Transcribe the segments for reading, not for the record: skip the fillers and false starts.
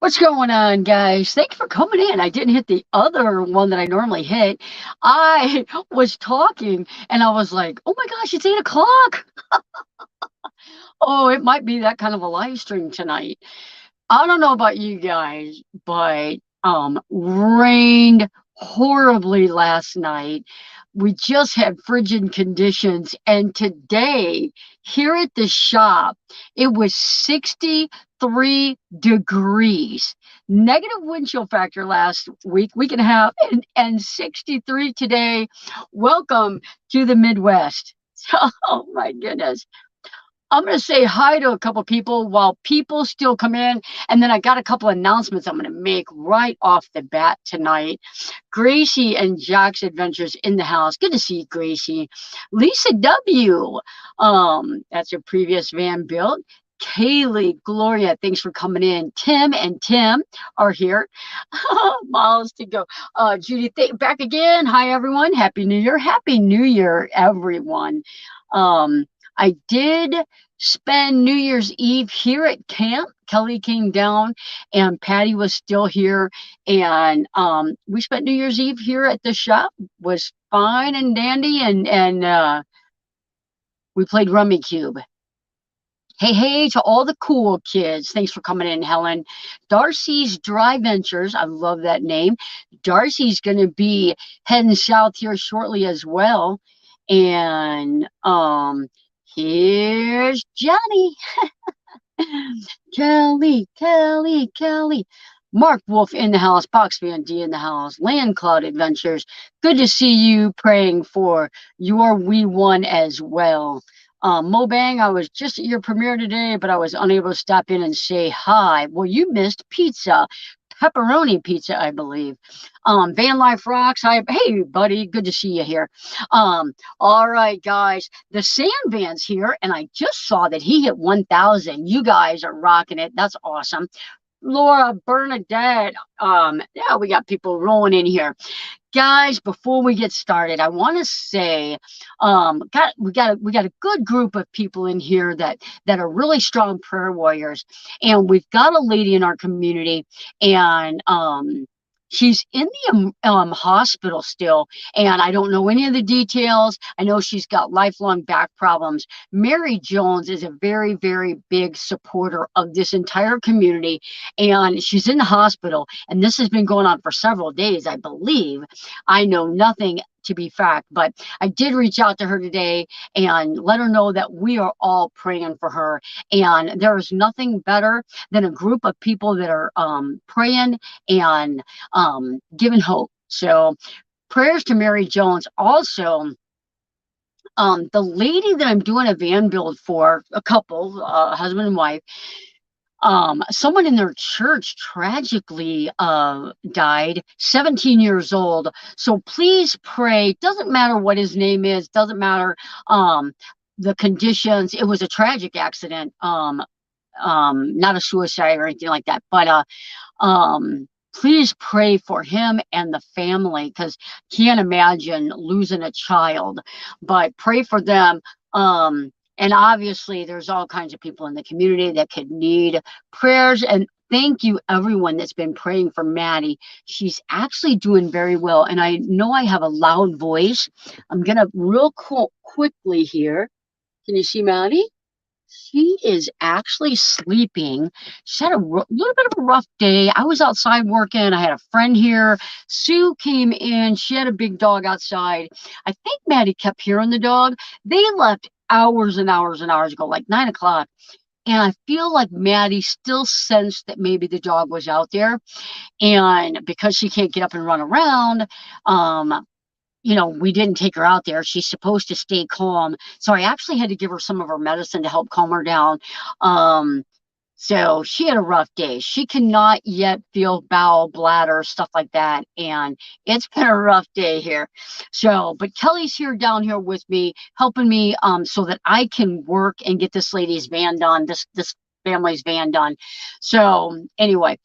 What's going on, guys? Thanks for coming in. I didn't hit the other one that I normally hit. I was talking and I was like, oh my gosh, it's 8 o'clock. Oh, it might be that kind of a live stream tonight. I don't know about you guys, but rained horribly last night. We just had frigid conditions, and today here at the shop, it was 63 degrees. Negative wind chill factor last week and a half, and 63 today. Welcome to the Midwest. Oh my goodness. I'm going to say hi to a couple people while people still come in. And then I got a couple announcements I'm going to make right off the bat tonight. Gracie and Jack's Adventures in the house. Good to see you, Gracie. Lisa W. That's her previous van built. Kaylee, Gloria, thanks for coming in. Tim and Tim are here. Miles to go. Judy, back again. Hi, everyone. Happy New Year. Happy New Year, everyone. I did spend New Year's Eve here at camp. Kelly came down and Patty was still here. And we spent New Year's Eve here at the shop. Was fine and dandy. And we played Rummy Cube. Hey to all the cool kids. Thanks for coming in, Helen. Darcy's Dry Ventures. I love that name. Darcy's going to be heading south here shortly as well. And here's Johnny. Kelly. Mark Wolf in the house. Box Van D in the house. Land Cloud Adventures. Good to see you praying for your wee one as well. Mobang, I was just at your premiere today, but I was unable to stop in and say hi. Well, you missed pizza. Pepperoni pizza, I believe. Van Life Rocks. Hey, buddy. Good to see you here. All right, guys. The Sand Van's here, and I just saw that he hit 1,000. You guys are rocking it. That's awesome. Laura, Bernadette. Yeah, we got people rolling in here. Guys, before we get started, I want to say, we got a good group of people in here that are really strong prayer warriors, and we've got a lady in our community, and she's in the hospital still, and I don't know any of the details. I know she's got lifelong back problems. Mary Jones is a very, very big supporter of this entire community, and she's in the hospital, and this has been going on for several days, I believe. I know nothing to be fact, but I did reach out to her today and let her know that we are all praying for her, and there is nothing better than a group of people that are praying and giving hope. So prayers to Mary Jones. Also, the lady that I'm doing a van build for, a couple, husband and wife, someone in their church tragically died, 17 years old. So please pray. Doesn't matter what his name is, doesn't matter the conditions. It was a tragic accident, not a suicide or anything like that, but please pray for him and the family, because can't imagine losing a child, but pray for them. And obviously, there's all kinds of people in the community that could need prayers. And thank you, everyone that's been praying for Maddie. She's actually doing very well. And I know I have a loud voice. I'm going to real quickly here. Can you see Maddie? She is actually sleeping. She had a little bit of a rough day. I was outside working. I had a friend here. Sue came in. She had a big dog outside. I think Maddie kept hearing the dog. They left hours and hours and hours ago, like 9 o'clock. And I feel like Maddie still sensed that maybe the dog was out there. And because she can't get up and run around, we didn't take her out there. She's supposed to stay calm. So I actually had to give her some of her medicine to help calm her down. So she had a rough day. She cannot yet feel bowel, bladder, stuff like that. And it's been a rough day here. So, but Kelly's here down here with me, helping me so that I can work and get this lady's van done, this family's van done. So anyway,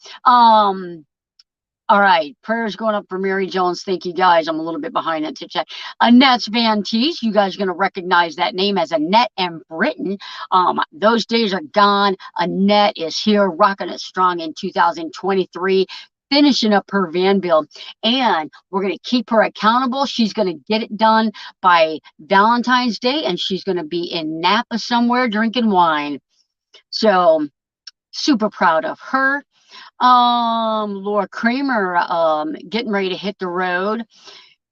All right, prayers going up for Mary Jones. Thank you guys. I'm a little bit behind it to check. Annette's Van Tees. You guys are going to recognize that name as Annette and Britain. Those days are gone. Annette is here, rocking it strong in 2023, finishing up her van build, and we're going to keep her accountable. She's going to get it done by Valentine's Day, and she's going to be in Napa somewhere drinking wine. So super proud of her. Laura Kramer, getting ready to hit the road.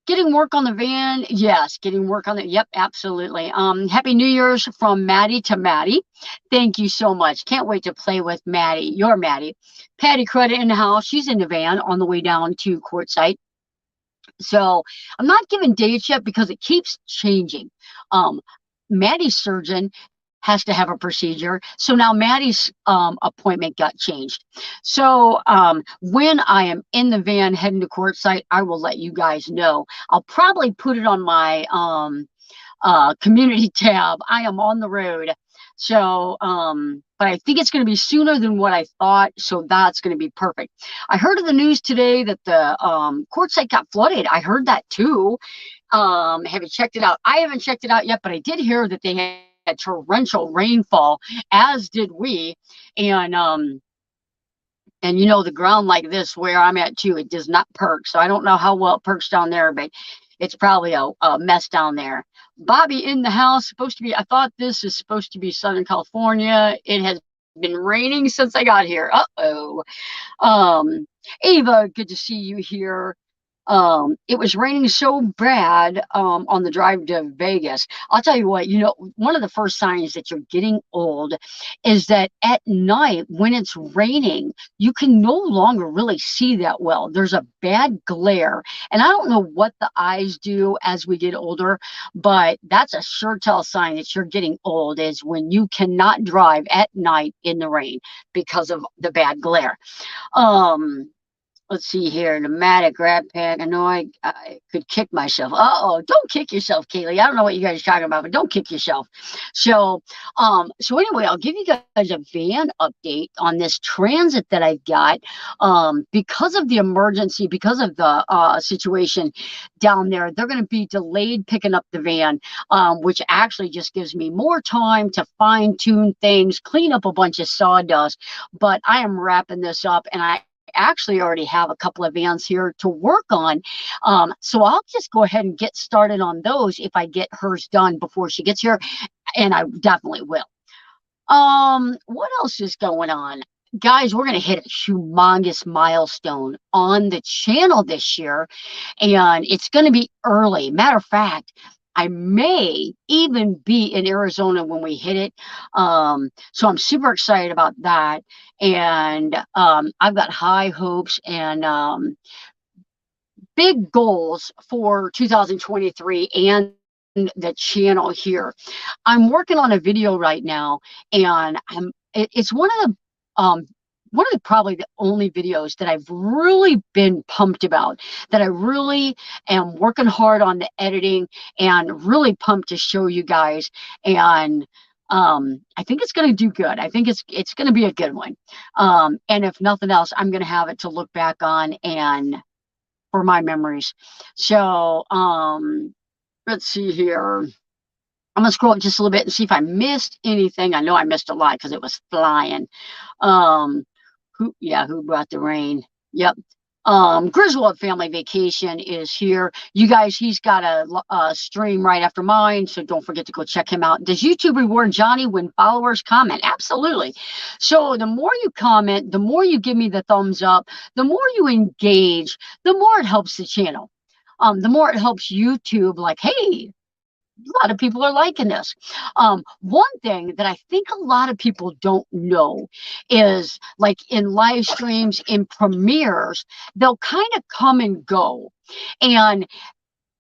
Getting work on the van. Yes, getting work on it. Yep, absolutely. Happy New Year's from Maddie to Maddie. Thank you so much. Can't wait to play with Maddie. Your Maddie. Patty Credit in the house. She's in the van on the way down to Quartzsite. So I'm not giving dates yet because it keeps changing. Maddie's surgeon has to have a procedure. So now Maddie's appointment got changed. So when I am in the van heading to Quartzsite, I will let you guys know. I'll probably put it on my community tab. I am on the road. So, but I think it's going to be sooner than what I thought. So that's going to be perfect. I heard of the news today that the Quartzsite got flooded. I heard that too. Have you checked it out? I haven't checked it out yet, but I did hear that they had torrential rainfall, as did we. And you know, the ground like this where I'm at too, it does not perk. So I don't know how well it perks down there, but it's probably a mess down there. Bobby in the house, supposed to be, I thought this is supposed to be Southern California. It has been raining since I got here. Uh-oh. Ava, good to see you here. It was raining so bad on the drive to Vegas. I'll tell you what, you know, one of the first signs that you're getting old is that at night when it's raining, you can no longer really see that well. There's a bad glare. And I don't know what the eyes do as we get older, but that's a sure tell sign that you're getting old is when you cannot drive at night in the rain because of the bad glare. Let's see here. Pneumatic grab pack. I know I could kick myself. Uh-oh, don't kick yourself, Kaylee. I don't know what you guys are talking about, but don't kick yourself. So, so anyway, I'll give you guys a van update on this transit that I've got. Because of the emergency, because of the situation down there, they're going to be delayed picking up the van, which actually just gives me more time to fine tune things, clean up a bunch of sawdust. But I am wrapping this up, and I actually already have a couple of vans here to work on. So I'll just go ahead and get started on those if I get hers done before she gets here, and I definitely will. What else is going on? Guys, we're going to hit a humongous milestone on the channel this year, and it's going to be early. Matter of fact, I may even be in Arizona when we hit it. So I'm super excited about that. And I've got high hopes and big goals for 2023 and the channel here. I'm working on a video right now, and it's one of the probably the only videos that I've really been pumped about, that I really am working hard on the editing and really pumped to show you guys. And I think it's going to do good. I think it's going to be a good one. And if nothing else, I'm going to have it to look back on and for my memories. So let's see here. I'm gonna scroll up just a little bit and see if I missed anything. I know I missed a lot because it was flying. Who brought the rain? Yep. Griswold Family Vacation is here. You guys, he's got a stream right after mine, so don't forget to go check him out. Does YouTube reward Johnny when followers comment? Absolutely. So the more you comment, the more you give me the thumbs up, the more you engage, the more it helps the channel. The more it helps YouTube, like, hey, a lot of people are liking this. One thing that I think a lot of people don't know is, like, in live streams, in premieres, they'll kind of come and go. And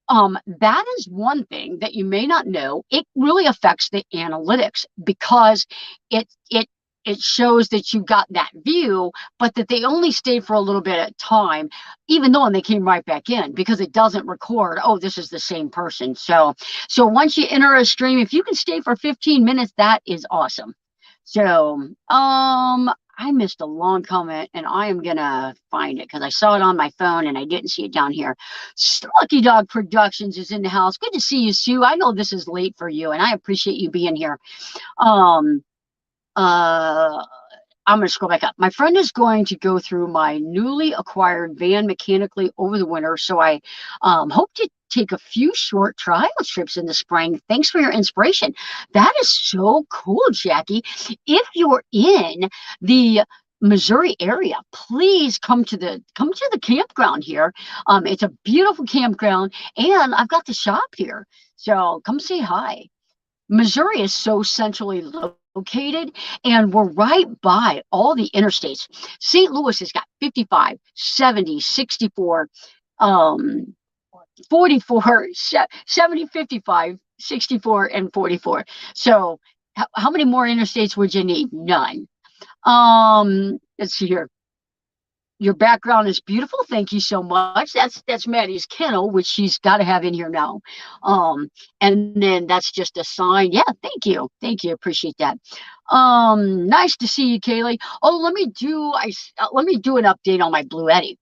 that is one thing that you may not know. It really affects the analytics because it shows that you got that view, but that they only stayed for a little bit at time, even though they came right back in, because it doesn't record, oh, this is the same person. So once you enter a stream, if you can stay for 15 minutes, that is awesome. So, I missed a long comment, and I am gonna find it because I saw it on my phone and I didn't see it down here. Lucky Dog Productions is in the house. Good to see you, Sue. I know this is late for you, and I appreciate you being here. Um, uh, I'm going to scroll back up. My friend is going to go through my newly acquired van mechanically over the winter, so I hope to take a few short trial trips in the spring. Thanks for your inspiration. That is so cool, Jackie. If you're in the Missouri area, please come to the campground here. It's a beautiful campground, and I've got the shop here, so come say hi. Missouri is so centrally located, and we're right by all the interstates. St. Louis has got 55, 70, 64, 44, 70, 55, 64, and 44. So how many more interstates would you need? None. Let's see here. Your background is beautiful. Thank you so much. That's Maddie's kennel, which she's got to have in here now. And then that's just a sign. Yeah, thank you. Thank you. Appreciate that. Nice to see you, Kaylee. Oh, let me do an update on my Blue Eddy.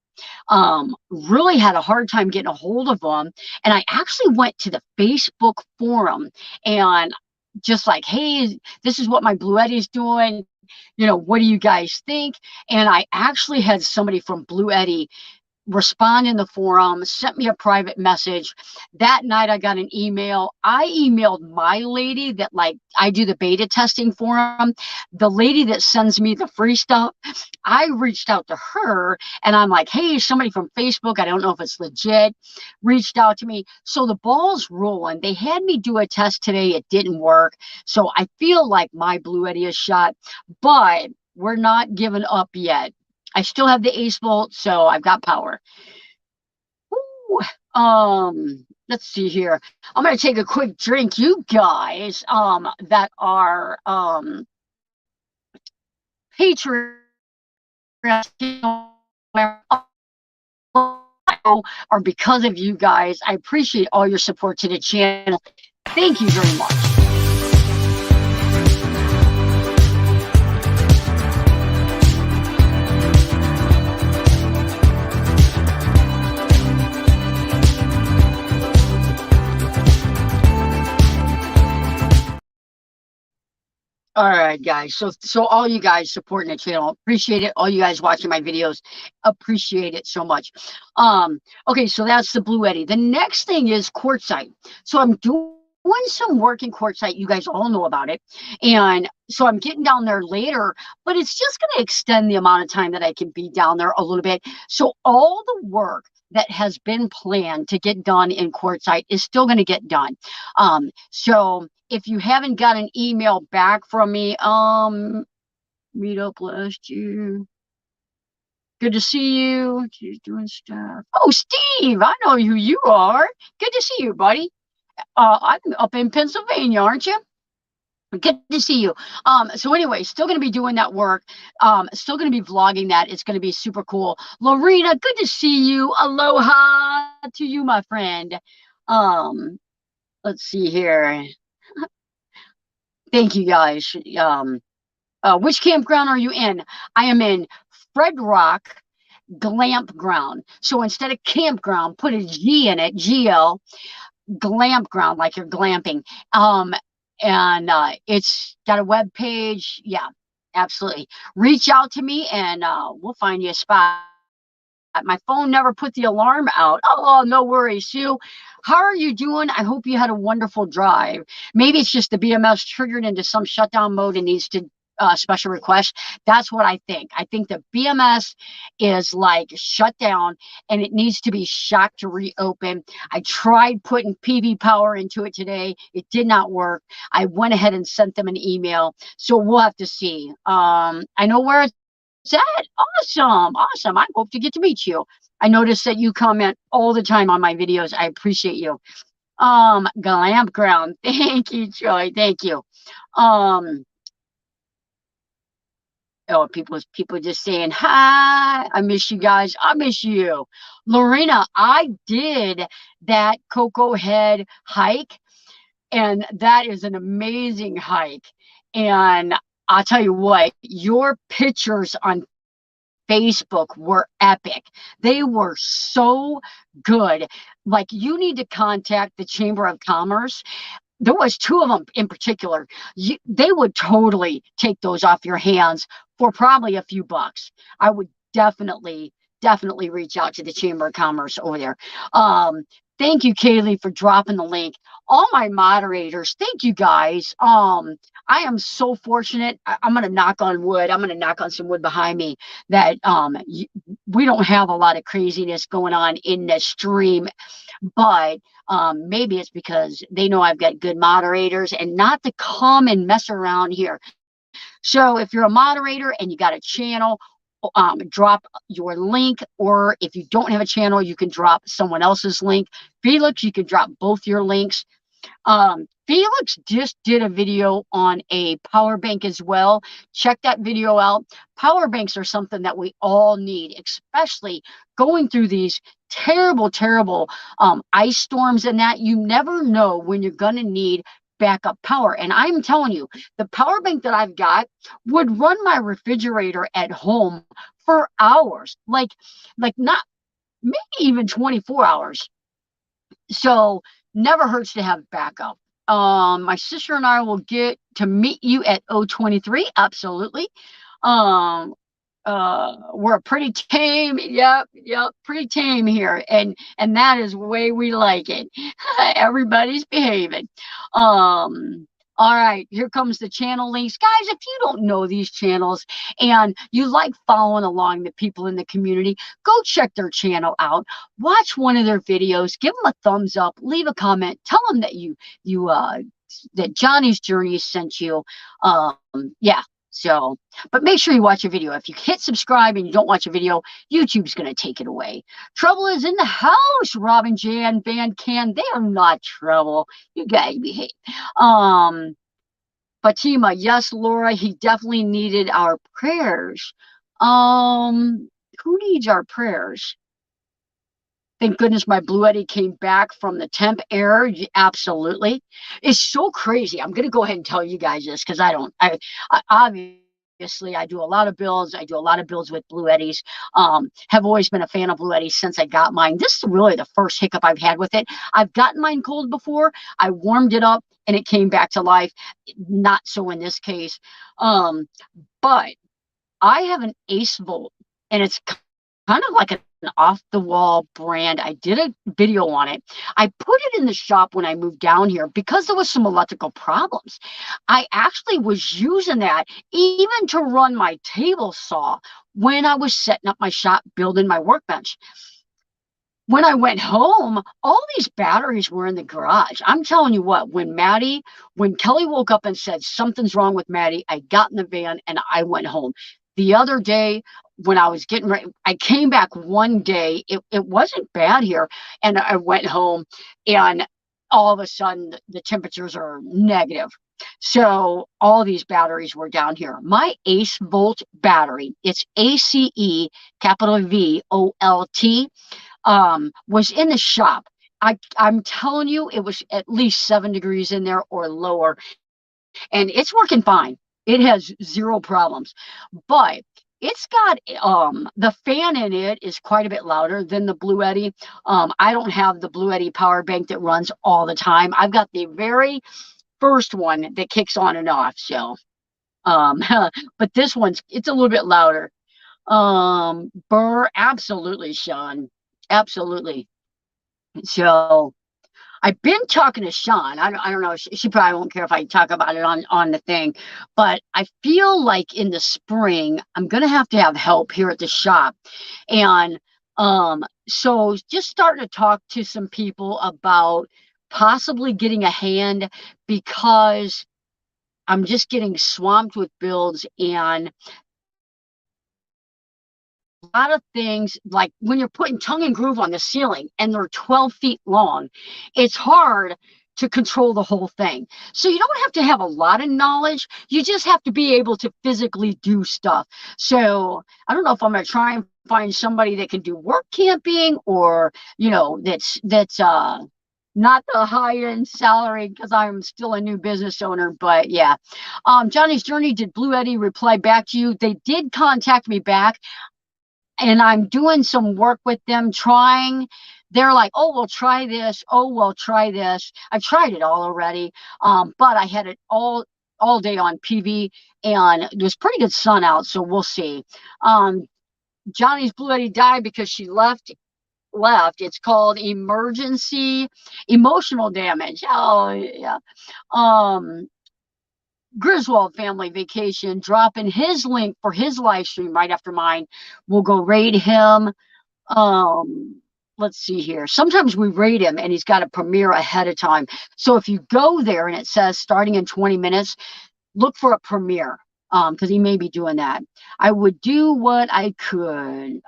Really had a hard time getting a hold of them. And I actually went to the Facebook forum and just like, hey, this is what my Blue Eddy's doing. What do you guys think? And I actually had somebody from Blue Eddy respond in the forum, sent me a private message. That night I got an email. I emailed my lady that I do the beta testing for them. The lady that sends me the free stuff, I reached out to her and I'm like, hey, somebody from Facebook, I don't know if it's legit, reached out to me. So the ball's rolling. They had me do a test today. It didn't work. So I feel like my Blue Eddy is shot, but we're not giving up yet. I still have the ace bolt, so I've got power. Let's see here. I'm going to take a quick drink. You guys that are Patreon are because of you guys. I appreciate all your support to the channel. Thank you very much. All right, guys. So all you guys supporting the channel, appreciate it. All you guys watching my videos, appreciate it so much. Okay, so that's the Blue Eddy. The next thing is quartzite. So I'm doing some work in quartzite. You guys all know about it. And so I'm getting down there later, but it's just going to extend the amount of time that I can be down there a little bit. So all the work that has been planned to get done in quartzite is still going to get done. So if you haven't got an email back from me, meet up last year. Good to see you. She's doing stuff. Oh, Steve, I know who you are. Good to see you, buddy. I'm up in Pennsylvania, aren't you? Good to see you. So anyway, still going to be doing that work. Still going to be vlogging that. It's going to be super cool. Lorena, good to see you. Aloha to you, my friend. Let's see here. Thank you, guys. Which campground are you in? I am in Fred Rock Glamp Ground. So instead of campground, put a G in it, GL, Glamp Ground, like you're glamping. And it's got a web page. Yeah, absolutely. Reach out to me and we'll find you a spot. My phone never put the alarm out. Oh, no worries, Sue. How are you doing? I hope you had a wonderful drive. Maybe it's just the BMS triggered into some shutdown mode and needs to special request. That's what I think. I think the BMS is like shut down and it needs to be shot to reopen. I tried putting PV power into it today. It did not work. I went ahead and sent them an email. So we'll have to see. I know where it's at. Awesome. I hope to get to meet you. I notice that you comment all the time on my videos. I appreciate you. Glamp Ground. Thank you, Joy. Thank you. Oh, people just saying hi. I miss you guys. I miss you. Lorena, I did that Cocoa Head hike, and that is an amazing hike. And I'll tell you what, your pictures on Facebook were epic. They were so good. Like, you need to contact the Chamber of Commerce. There was two of them in particular. They would totally take those off your hands for probably a few bucks. I would definitely reach out to the Chamber of Commerce over there. Um, Thank you, Kaylee, for dropping the link. All my moderators, thank you guys. I am so fortunate. I'm gonna knock on wood. I'm gonna knock on some wood behind me that we don't have a lot of craziness going on in the stream, but maybe it's because they know I've got good moderators and not to come and mess around here. So if you're a moderator and you got a channel, drop your link, or if you don't have a channel, you can drop someone else's link. Felix, you can drop both your links. Felix just did a video on a power bank as well. Check that video out. Power banks are something that we all need, especially going through these terrible ice storms and that. You never know when you're going to need backup power. And I'm telling you, the power bank that I've got would run my refrigerator at home for hours, like not maybe even 24 hours. So never hurts to have backup. My sister and I will get to meet you at O23. Absolutely. Um, we're pretty tame. Yep, pretty tame here, and that is the way we like it. Everybody's behaving. All right, here comes the channel links. Guys, if you don't know these channels and you like following along the people in the community, go check their channel out. Watch one of their videos, give them a thumbs up, leave a comment, tell them that that Johnny's Journey sent you. Yeah. So, but make sure you watch a video. If you hit subscribe and you don't watch a video, YouTube's going to take it away. Trouble is in the house, Robin J and Van Can. They are not trouble. You guys behave. Fatima, yes, Laura, he definitely needed our prayers. Who needs our prayers? Thank goodness my Blue Eddy came back from the temp error. Absolutely. It's so crazy. I'm going to go ahead and tell you guys this because I obviously I do a lot of builds. I do a lot of builds with Blue Eddies. Have always been a fan of Blue Eddies since I got mine. This is really the first hiccup I've had with it. I've gotten mine cold before. I warmed it up and it came back to life. Not so in this case. But I have an Ace Volt, and it's kind of like an off-the-wall brand. I did a video on it. I put it in the shop when I moved down here because there was some electrical problems. I actually was using that even to run my table saw when I was setting up my shop, building my workbench. When I went home, all these batteries were in the garage. I'm telling you what, when Kelly woke up and said, something's wrong with Maddie, I got in the van and I went home. The other day, when I was getting ready, I came back one day. It wasn't bad here. And I went home and all of a sudden the temperatures are negative. So all these batteries were down here. My Ace Volt battery, it's ACE, capital VOLT, was in the shop. I'm telling you, it was at least 7 degrees in there or lower. And it's working fine. It has zero problems. But it's got the fan in it is quite a bit louder than the Blue Eddy. I don't have the Blue Eddy power bank that runs all the time. I've got the very first one that kicks on and off. So, but this it's a little bit louder. Burr, absolutely, Sean, absolutely. So I've been talking to Sean. I don't know. She probably won't care if I talk about it on the thing, but I feel like in the spring I'm gonna have help here at the shop, and so just starting to talk to some people about possibly getting a hand because I'm just getting swamped with builds and a lot of things, like when you're putting tongue and groove on the ceiling and they're 12 feet long, it's hard to control the whole thing. So you don't have to have a lot of knowledge. You just have to be able to physically do stuff. So I don't know if I'm going to try and find somebody that can do work camping or, that's not the high-end salary because I'm still a new business owner, but yeah. Johnny's Journey, did Blue Eddie reply back to you? They did contact me back, and I'm doing some work with them trying. They're like, oh, we'll try this. Oh, we'll try this. I've tried it all already, but I had it all day on PV, and there's pretty good sun out, so we'll see. Johnny's Blue Eddie died because she left. It's called emergency emotional damage. Oh yeah. Um, Griswold family vacation, dropping his link for his live stream right after mine. We'll go raid him. Let's see here. Sometimes we raid him and he's got a premiere ahead of time. So if you go there and it says starting in 20 minutes, look for a premiere, because he may be doing that. I would do what I could.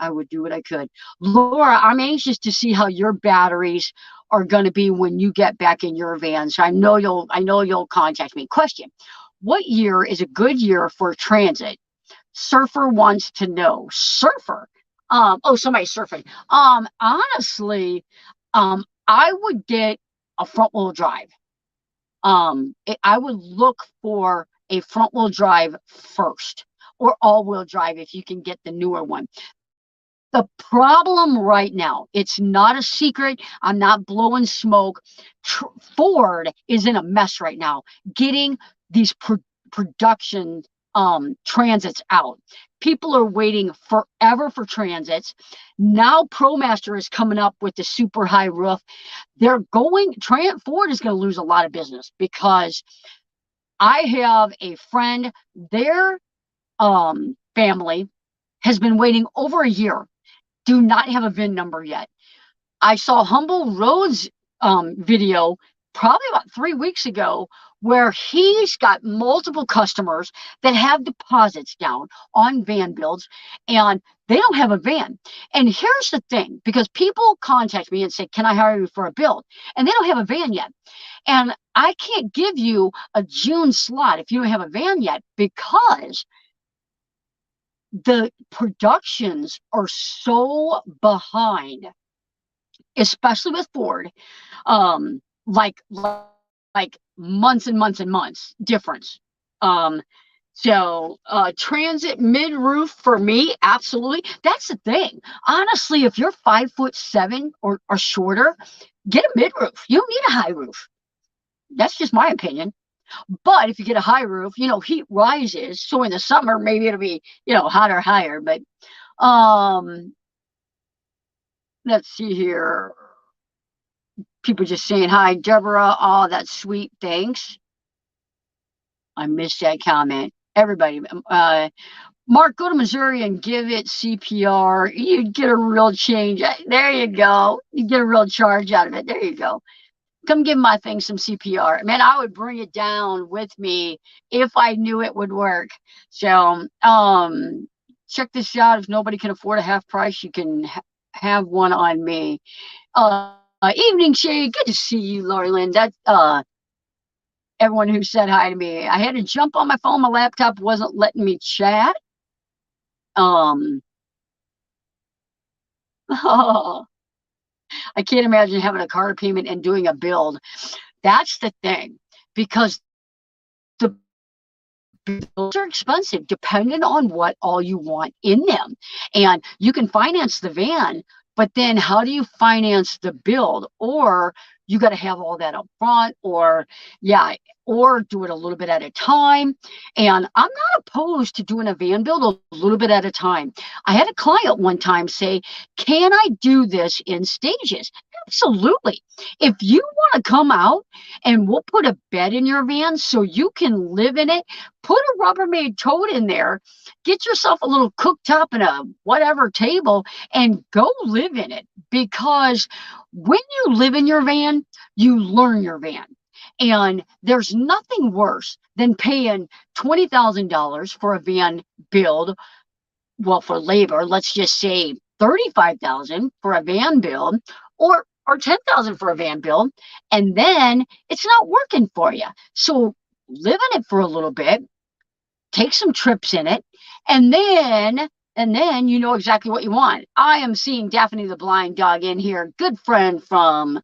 Laura, I'm anxious to see how your batteries are going to be when you get back in your van. So I know you'll contact me. Question: what year is a good year for transit? Surfer wants to know. Surfer. Oh, somebody's surfing. Honestly, I would get a front wheel drive. I would look for a front wheel drive first, or all wheel drive if you can get the newer one. The problem right now, it's not a secret, I'm not blowing smoke. Ford is in a mess right now getting these production transits out. People are waiting forever for transits. Now ProMaster is coming up with the super high roof. Ford is going to lose a lot of business because I have a friend, their family has been waiting over a year, do not have a VIN number yet. I saw Humble Road's video probably about 3 weeks ago where he's got multiple customers that have deposits down on van builds and they don't have a van. And here's the thing, because people contact me and say, can I hire you for a build? And they don't have a van yet. And I can't give you a June slot if you don't have a van yet, because the productions are so behind, especially with Ford, like months and months and months difference. So transit mid roof for me, absolutely. That's the thing. Honestly, if you're 5'7" or shorter, get a mid roof. You don't need a high roof. That's just my opinion. But if you get a high roof, heat rises. So in the summer, maybe it'll be, hotter, higher. But let's see here. People just saying hi, Deborah. Oh, that's sweet. Thanks. I missed that comment. Everybody, Mark, go to Missouri and give it CPR. You'd get a real change. There you go. You get a real charge out of it. There you go. Come give my thing some CPR. Man, I would bring it down with me if I knew it would work. So, check this out. If nobody can afford a half price, you can have one on me. Evening Shade, good to see you, Lori Lynn. That everyone who said hi to me. I had to jump on my phone. My laptop wasn't letting me chat. Oh, I can't imagine having a car payment and doing a build. That's the thing, because the bills are expensive depending on what all you want in them. And you can finance the van, but then how do you finance the build? Or you got to have all that up front, or do it a little bit at a time. And I'm not opposed to doing a van build a little bit at a time. I had a client one time say, can I do this in stages? Absolutely. If you want to come out and we'll put a bed in your van so you can live in it, put a Rubbermaid tote in there, get yourself a little cooktop and a whatever table, and go live in it. Because when you live in your van, you learn your van. And there's nothing worse than paying $20,000 for a van build. Well, for labor, let's just say $35,000 for a van build, or $10,000 for a van build, and then it's not working for you. So live in it for a little bit, take some trips in it, and then and then you know exactly what you want. I am seeing Daphne the blind dog in here, good friend from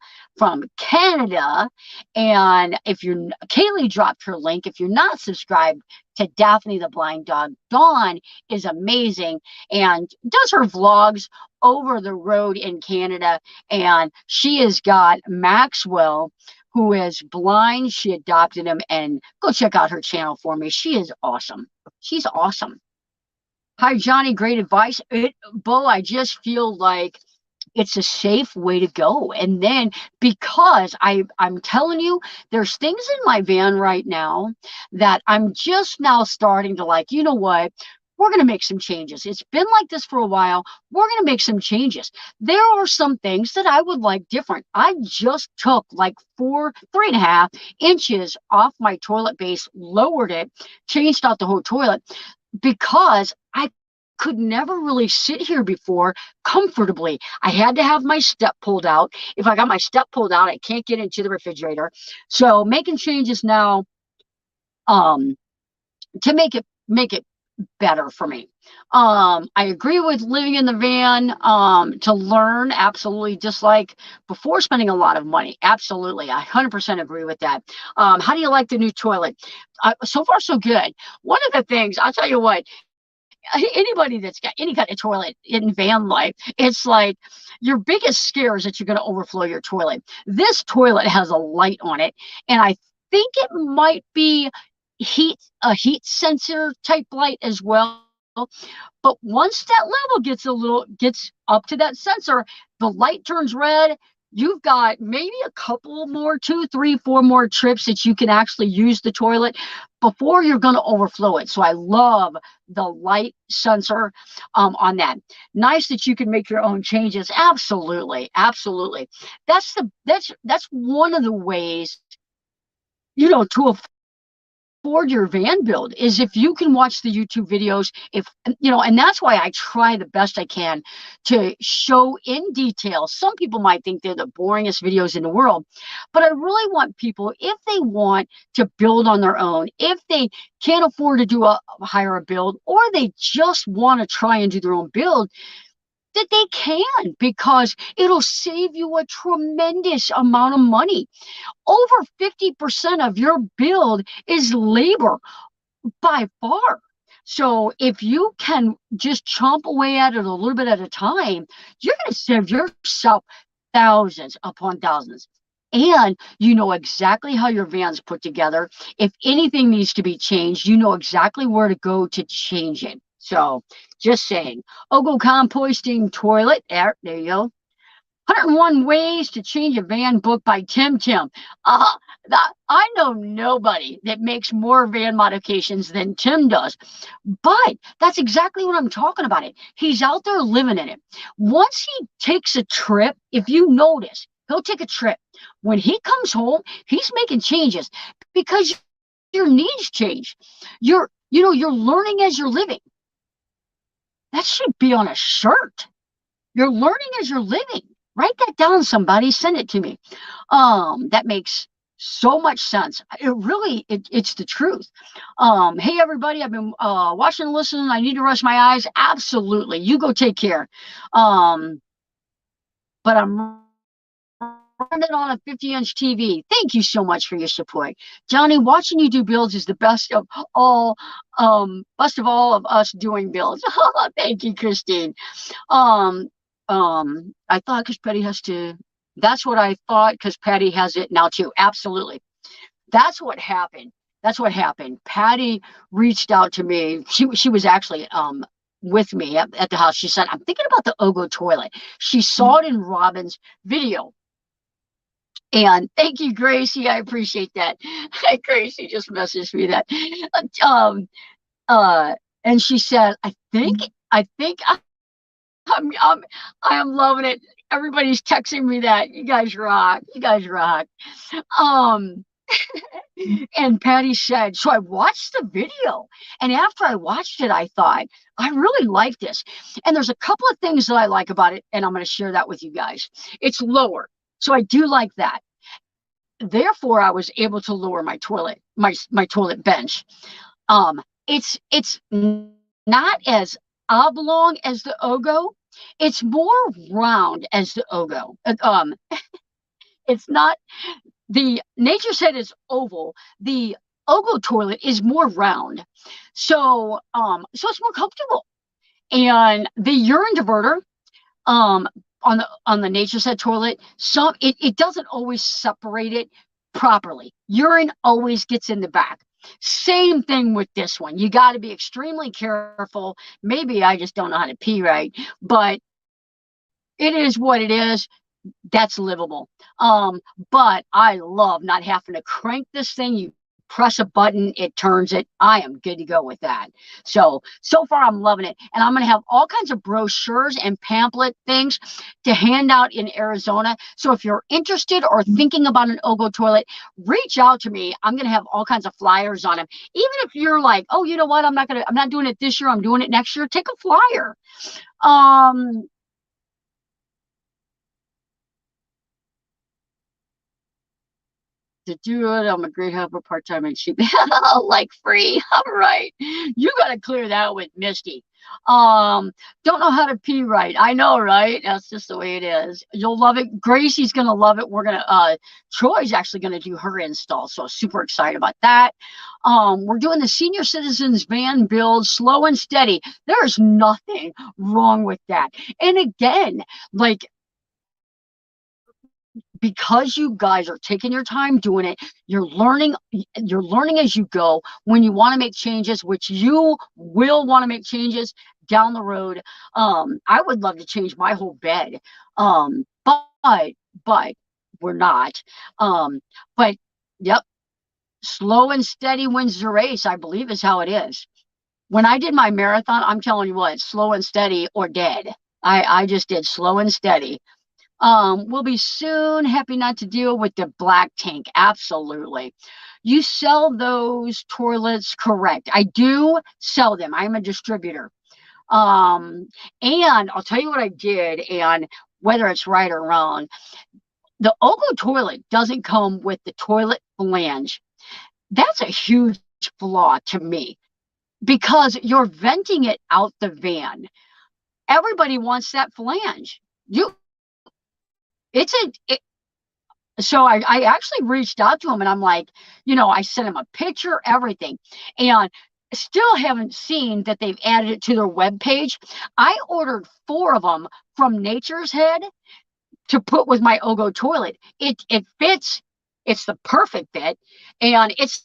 Canada. And if you're Kaylee dropped her link. If you're not subscribed to Daphne the blind dog, Dawn is amazing and does her vlogs over the road in Canada. And she has got Maxwell, who is blind. She adopted him, and go check out her channel for me. She is awesome. She's awesome. Hi, Johnny. Great advice. Bo, I just feel like it's a safe way to go. And then because I'm telling you, there's things in my van right now that I'm just now starting to like, you know what? We're going to make some changes. It's been like this for a while. We're going to make some changes. There are some things that I would like different. I just took like 3.5 inches off my toilet base, lowered it, changed out the whole toilet because I could never really sit here before comfortably. I had to have my step pulled out. If I got my step pulled out, I can't get into the refrigerator. So making changes now um, to make it better for me. I agree with living in the van to learn, absolutely, just like before spending a lot of money. Absolutely, I 100% agree with that. How do you like the new toilet? So far, so good. One of the things, I'll tell you what, anybody that's got any kind of toilet in van life, it's like your biggest scare is that you're going to overflow your toilet. This toilet has a light on it, and I think it might be a heat sensor type light as well. But once that level gets up to that sensor, the light turns red. You've got maybe a couple more, 2, 3, 4 more trips that you can actually use the toilet before you're going to overflow it. So I love the light sensor on that. Nice that you can make your own changes. Absolutely, absolutely. That's one of the ways, to afford your van build is if you can watch the YouTube videos, and that's why I try the best I can to show in detail. Some people might think they're the boringest videos in the world, but I really want people, if they want to build on their own, if they can't afford to hire a build, or they just want to try and do their own build, that they can, because it'll save you a tremendous amount of money. Over 50% of your build is labor by far. So if you can just chomp away at it a little bit at a time, you're going to save yourself thousands upon thousands. And you know exactly how your van's put together. If anything needs to be changed, you know exactly where to go to change it. So just saying. Ogo composting toilet. There you go. 101 Ways to Change a Van, book by Tim Tim. I know nobody that makes more van modifications than Tim does, but that's exactly what I'm talking about. He's out there living in it. Once he takes a trip, if you notice, he'll take a trip. When he comes home, he's making changes because your needs change. You're learning as you're living. That should be on a shirt. You're learning as you're living. Write that down, somebody. Send it to me. That makes so much sense. It's the truth. Hey, everybody, I've been watching and listening. I need to rest my eyes. Absolutely. You go take care. But I'm running on a 50-inch TV. Thank you so much for your support. Johnny, watching you do builds is the best of all of us doing builds. Thank you, Christine. I thought because Patty has to, that's what I thought because Patty has it now too. Absolutely. That's what happened. That's what happened. Patty reached out to me. She was actually with me at the house. She said, I'm thinking about the Ogo toilet. She saw it in Robin's video. And thank you, Gracie. I appreciate that. Gracie just messaged me that. And she said, I think I am loving it. Everybody's texting me that. You guys rock. You guys rock. And Patty said, so I watched the video. And after I watched it, I thought, I really like this. And there's a couple of things that I like about it, and I'm going to share that with you guys. It's lower. So I do like that. Therefore, I was able to lower my toilet, my toilet bench. It's not as oblong as the Ogo. It's more round as the Ogo. It's not, the nature set is oval. The Ogo toilet is more round. So it's more comfortable. And the urine diverter, um on the nature set toilet, it doesn't always separate it properly. Urine always gets in the back. Same thing with this one. You got to be extremely careful. Maybe I just don't know how to pee right, but it is what it is. That's livable. But I love not having to crank this thing. You press a button, it turns it. I am good to go with that. So far I'm loving it. And I'm going to have all kinds of brochures and pamphlet things to hand out in Arizona. So if you're interested or thinking about an Ogo toilet, reach out to me. I'm going to have all kinds of flyers on them. Even if you're like, oh, you know what? I'm not doing it this year. I'm doing it next year. Take a flyer. Um, to do it. I'm a great helper, part time and cheap. Like free. All right. You got to clear that with Misty. Um, don't know how to pee right. I know, right? That's just the way it is. You'll love it. Gracie's gonna love it. Troy's actually gonna do her install, so super excited about that. We're doing the senior citizens van build, slow and steady. There's nothing wrong with that. And again, like, because you guys are taking your time doing it, you're learning as you go. When you want to make changes, which you will want to make changes down the road, I would love to change my whole bed, but we're not. um but yep, slow and steady wins the race, I believe, is how it is. When I did my marathon, I'm telling you what, slow and steady or dead. I just did slow and steady. We'll be soon. Happy not to deal with the black tank. Absolutely. You sell those toilets, correct? I do sell them. I'm a distributor. Um, and I'll tell you what I did, and whether it's right or wrong, the Ogo toilet doesn't come with the toilet flange. That's a huge flaw to me because you're venting it out the van. Everybody wants that flange. You, it's a, it, so I actually reached out to him and I'm like, I sent him a picture, everything, and still haven't seen that they've added it to their web page. I ordered 4 of them from Nature's Head to put with my Ogo toilet. It fits. It's the perfect fit, and it's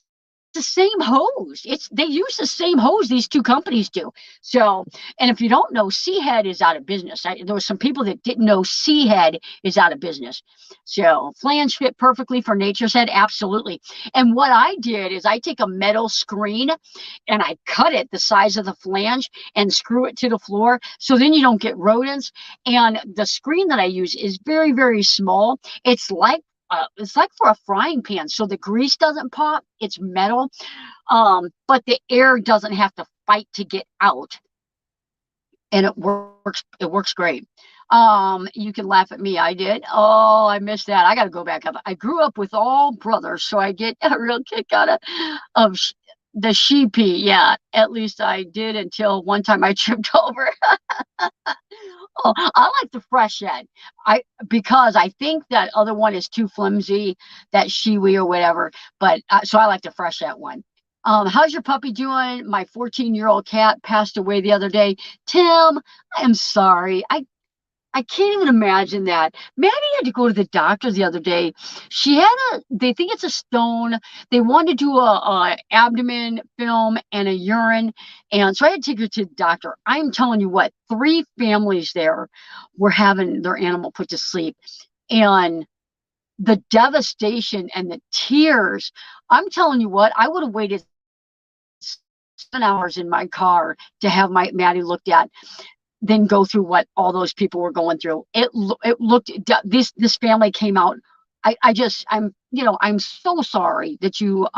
the same hose. They use the same hose, these two companies do. So, and if you don't know, Seahead is out of business. There were some people that didn't know Seahead is out of business. So flange fit perfectly for Nature's Head, absolutely. And what I did is I take a metal screen and I cut it the size of the flange and screw it to the floor, so then you don't get rodents. And the screen that I use is very, very small. It's like for a frying pan, so the grease doesn't pop. It's metal, but the air doesn't have to fight to get out, and it works. It works great. You can laugh at me. I did. Oh, I missed that. I got to go back up. I grew up with all brothers, so I get a real kick out of the sheepy. Yeah, at least I did until one time I tripped over. Oh, I like the fresh end. Because I think that other one is too flimsy, that shiwi or whatever. But so I like the fresh end one. How's your puppy doing? My 14-year-old cat passed away the other day. Tim, I am sorry. I can't even imagine that. Maddie had to go to the doctor the other day. They think it's a stone. They wanted to do a abdomen film and a urine. And so I had to take her to the doctor. I'm telling you what, 3 families there were having their animal put to sleep. And the devastation and the tears, I'm telling you what, I would have waited 7 hours in my car to have my Maddie looked at, then go through what all those people were going through. It looked, this family came out. I'm so sorry that you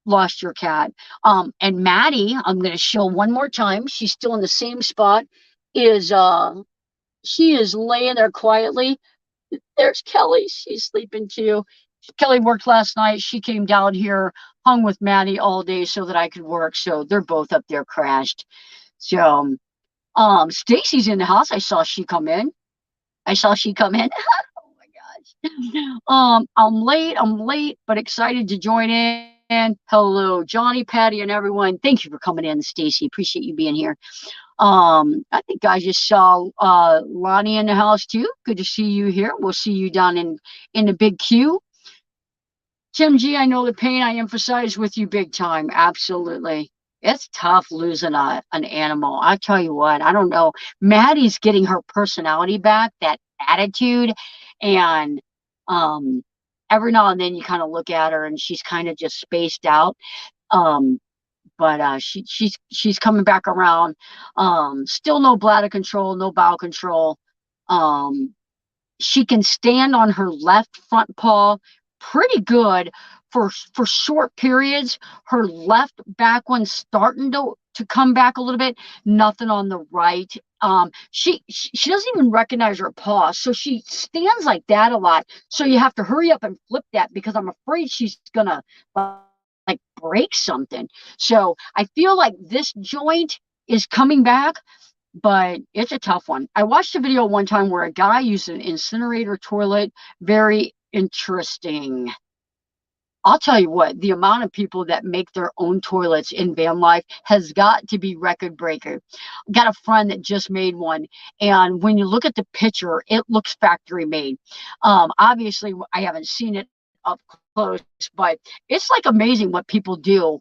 lost your cat. And Maddie, I'm going to show one more time. She's still in the same spot. She is laying there quietly. There's Kelly. She's sleeping too. Kelly worked last night. She came down here, hung with Maddie all day so that I could work. So they're both up there crashed. So Stacy's in the house. I saw she come in. Oh my gosh. I'm late, but excited to join in. Hello, Johnny, Patty, and everyone. Thank you for coming in, Stacy. Appreciate you being here. I think I just saw Lonnie in the house too. Good to see you here. We'll see you down in the big queue. Tim G, I know the pain. I emphasize with you big time. Absolutely. It's tough losing an animal. I tell you what, I don't know. Maddie's getting her personality back, that attitude, and um, every now and then you kind of look at her and she's kind of just spaced out. Um, but she's coming back around. Still no bladder control, no bowel control. Um, she can stand on her left front paw pretty good for short periods. Her left back one's starting to come back a little bit. Nothing on the right. She doesn't even recognize her paw, so she stands like that a lot. So you have to hurry up and flip that because I'm afraid she's gonna like break something. So I feel like this joint is coming back, but it's a tough one. I watched a video one time where a guy used an incinerator toilet. Very interesting. I'll tell you what, the amount of people that make their own toilets in van life has got to be record breaker. Got a friend that just made one, and when you look at the picture, it looks factory made. Obviously, I haven't seen it up close, but it's like amazing what people do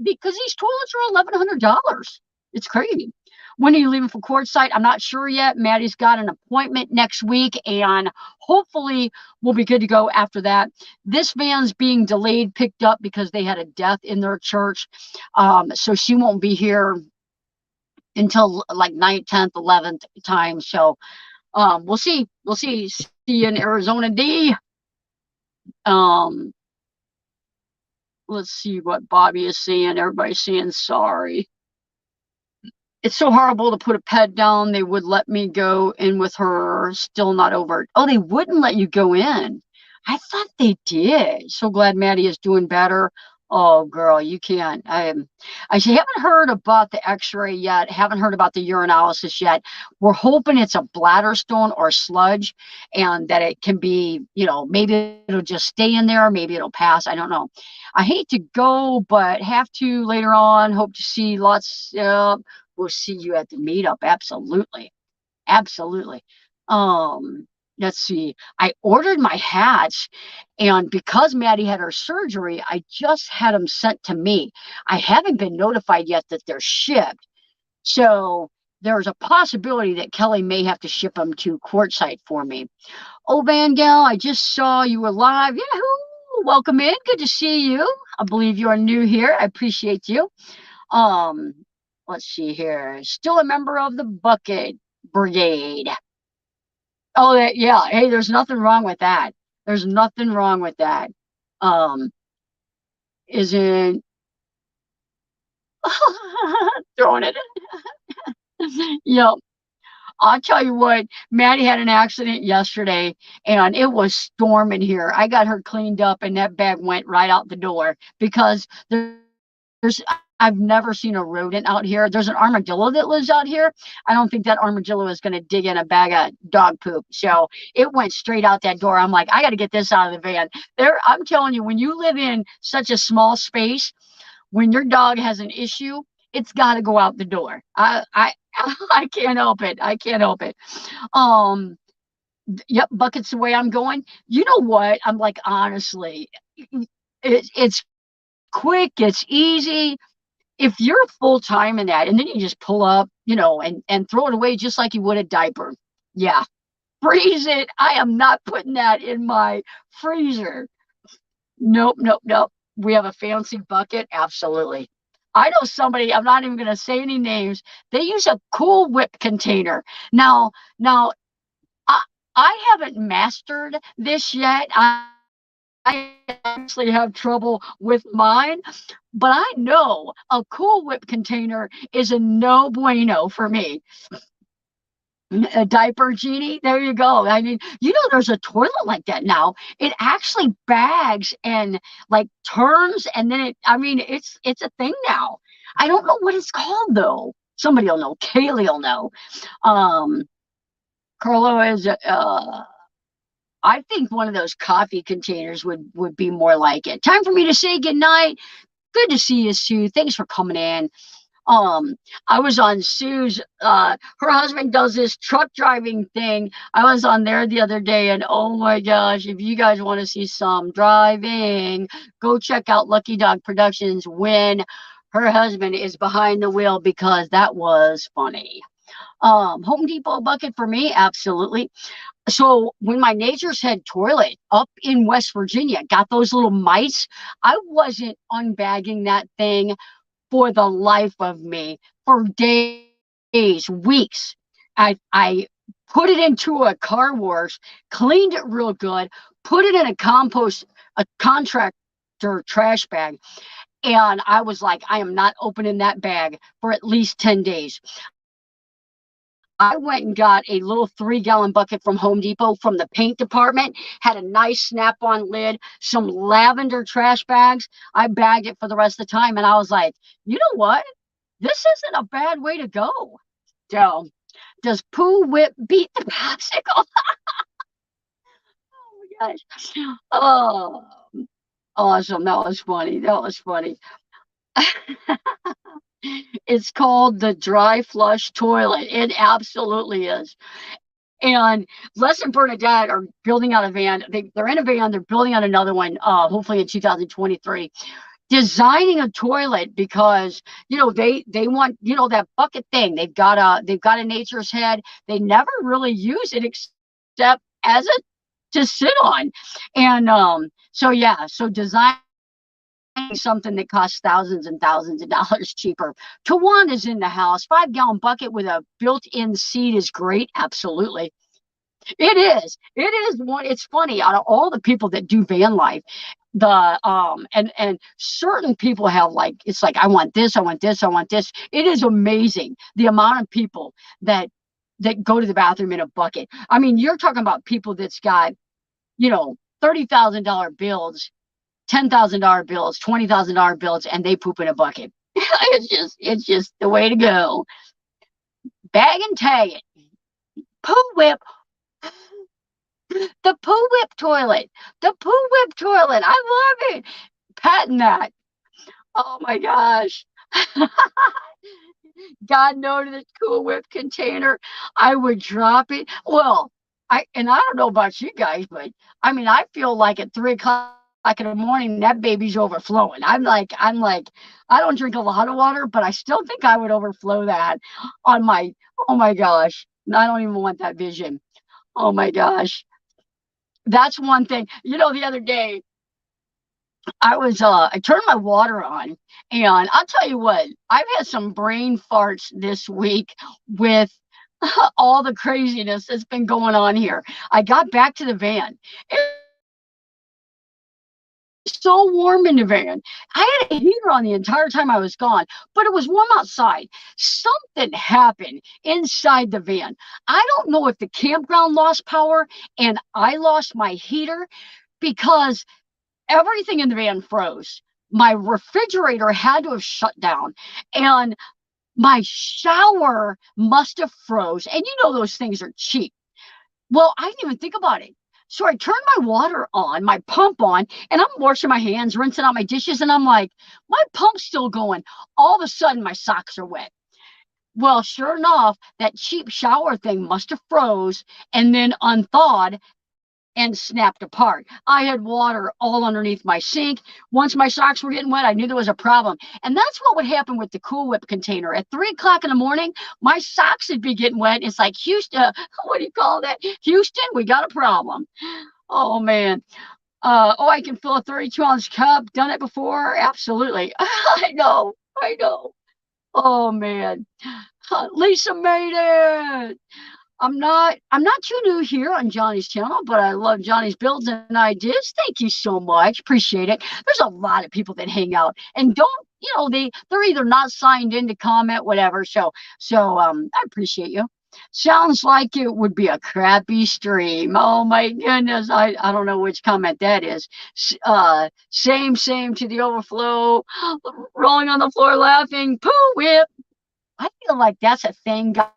because these toilets are $1,100. It's crazy. When are you leaving for Quartzsite? I'm not sure yet. Maddie's got an appointment next week, and hopefully we'll be good to go after that. This van's being delayed, picked up because they had a death in their church. So she won't be here until like 9th, 10th, 11th time. So we'll see. We'll see. See you in Arizona D. Um, let's see what Bobby is saying. Everybody's saying sorry. It's so horrible to put a pet down. They would let me go in with her. Still not over. Oh, they wouldn't let you go in. I thought they did. So glad Maddie is doing better. Oh, girl, you can't. I haven't heard about the X-ray yet. Haven't heard about the urinalysis yet. We're hoping it's a bladder stone or sludge, and that it can be, maybe it'll just stay in there. Maybe it'll pass. I don't know. I hate to go, but have to later on. Hope to see lots. We'll see you at the meetup. Absolutely. Absolutely. Let's see. I ordered my hats, and because Maddie had her surgery, I just had them sent to me. I haven't been notified yet that they're shipped. So there's a possibility that Kelly may have to ship them to Quartzsite for me. Oh, Van Gal, I just saw you were live. Yahoo! Welcome in. Good to see you. I believe you are new here. I appreciate you. Let's see here. Still a member of the Bucket Brigade. Oh, yeah. Hey, there's nothing wrong with that. There's nothing wrong with that. Isn't throwing it. Yep. I'll tell you what, Maddie had an accident yesterday, and it was storming here. I got her cleaned up, and that bag went right out the door because I've never seen a rodent out here. There's an armadillo that lives out here. I don't think that armadillo is going to dig in a bag of dog poop. So it went straight out that door. I'm like, I got to get this out of the van. I'm telling you, when you live in such a small space, when your dog has an issue, it's got to go out the door. I can't help it. I can't help it. Yep, Bucket's the way I'm going. You know what? I'm like, honestly, it's quick. It's easy. If you're full time in that, and then you just pull up, and throw it away just like you would a diaper. Yeah, freeze it. I am not putting that in my freezer. Nope, nope, nope. We have a fancy bucket. Absolutely. I know somebody, I'm not even going to say any names. They use a Cool Whip container. Now, I, I haven't mastered this yet. I actually have trouble with mine, but I know a Cool Whip container is a no bueno for me. A diaper genie, there you go. I mean, there's a toilet like that now. It actually bags and like turns, and then it's a thing now. I don't know what it's called though. somebody will know. Kaylee will know. Um, Carlo is, I think one of those coffee containers would be more like it. Time for me to say goodnight. Good to see you, Sue. Thanks for coming in. Um, I was on Sue's, her husband does this truck driving thing. I was on there the other day, and oh my gosh, if you guys want to see some driving, go check out Lucky Dog Productions when her husband is behind the wheel, because that was funny. Home Depot bucket for me, absolutely. So when my Nature's Head toilet up in West Virginia got those little mice, I wasn't unbagging that thing for the life of me for days, weeks. I put it into a car wash, cleaned it real good, put it in a contractor trash bag, and I was like, I am not opening that bag for at least 10 days. I went and got a little 3-gallon bucket from Home Depot from the paint department, had a nice snap-on lid, some lavender trash bags. I bagged it for the rest of the time, and I was like, you know what? This isn't a bad way to go. So, does Pooh Whip beat the popsicle? Oh my gosh. Oh, awesome. That was funny. That was funny. It's called the dry flush toilet. It absolutely is. And Les and Bernadette are building out a van. They're in a van. They're building out another one, hopefully in 2023. Designing a toilet because they want that bucket thing. They've got a Nature's Head. They never really use it except as a to sit on, and so yeah, so designing something that costs thousands and thousands of dollars cheaper. Tawan is in the house. 5-gallon bucket with a built-in seat is great. Absolutely. It is one. It's funny, out of all the people that do van life, and certain people have, like, it's like, I want this, I want this, I want this. It is amazing the amount of people that go to the bathroom in a bucket. I mean, you're talking about people that's got, $30,000 bills, $10,000 bills, $20,000 bills, and they poop in a bucket. It's just the way to go. Bag and tag it. Poo Whip. The Poo Whip toilet. The Poo Whip toilet. I love it. Patent that. Oh my gosh. God knows this Cool Whip container. I would drop it. Well, I don't know about you guys, but I mean, I feel like at 3 o'clock in the morning that baby's overflowing. I'm like, I don't drink a lot of water, but I still think I would overflow that on my. Oh my gosh, I don't even want that vision. Oh my gosh, that's one thing. The other day I turned my water on, and I'll tell you what, I've had some brain farts this week with all the craziness that's been going on here. I got back to the van. It's so warm in the van. I had a heater on the entire time I was gone, but it was warm outside. Something happened inside the van. I don't know if the campground lost power and I lost my heater, because everything in the van froze. My refrigerator had to have shut down, and my shower must have froze. And those things are cheap. Well, I didn't even think about it. So I turned my water on, my pump on, and I'm washing my hands, rinsing out my dishes, and I'm like, my pump's still going. All of a sudden, my socks are wet. Well, sure enough, that cheap shower thing must have froze and then unthawed and snapped apart. I had water all underneath my sink. Once my socks were getting wet, I knew there was a problem. And that's what would happen with the Cool Whip container. At 3 o'clock in the morning, my socks would be getting wet. It's like, Houston, what do you call that? Houston, we got a problem. Oh, man. I can fill a 32-ounce cup. Done it before? Absolutely. I know. I know. Oh, man. Lisa made it. I'm not too new here on Johnny's channel, but I love Johnny's builds and ideas. Thank you so much. Appreciate it. There's a lot of people that hang out and don't, they're either not signed in to comment, whatever. So I appreciate you. Sounds like it would be a crappy stream. Oh my goodness. I don't know which comment that is. Same to the overflow. Rolling on the floor laughing. Pooh Whip. I feel like that's a thing, guys.